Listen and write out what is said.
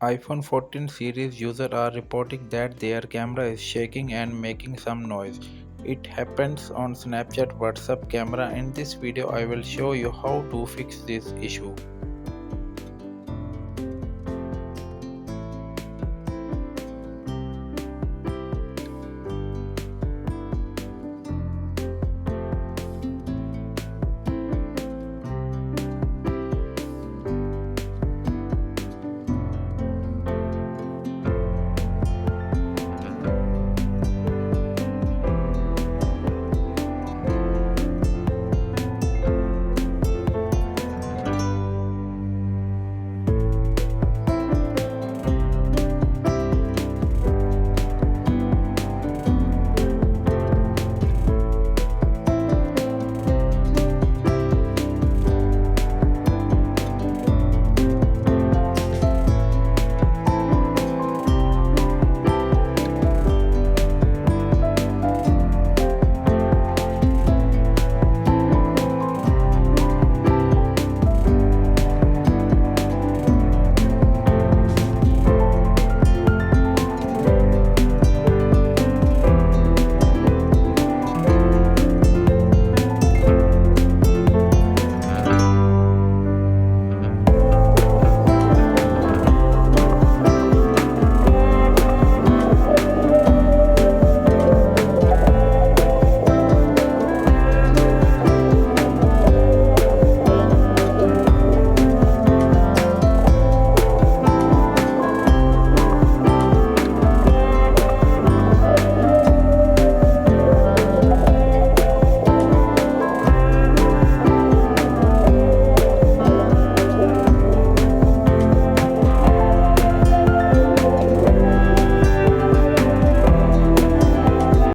iPhone 14 series users are reporting that their camera is shaking and making some noise. It happens on Snapchat WhatsApp camera. In this video I will show you how to fix this issue.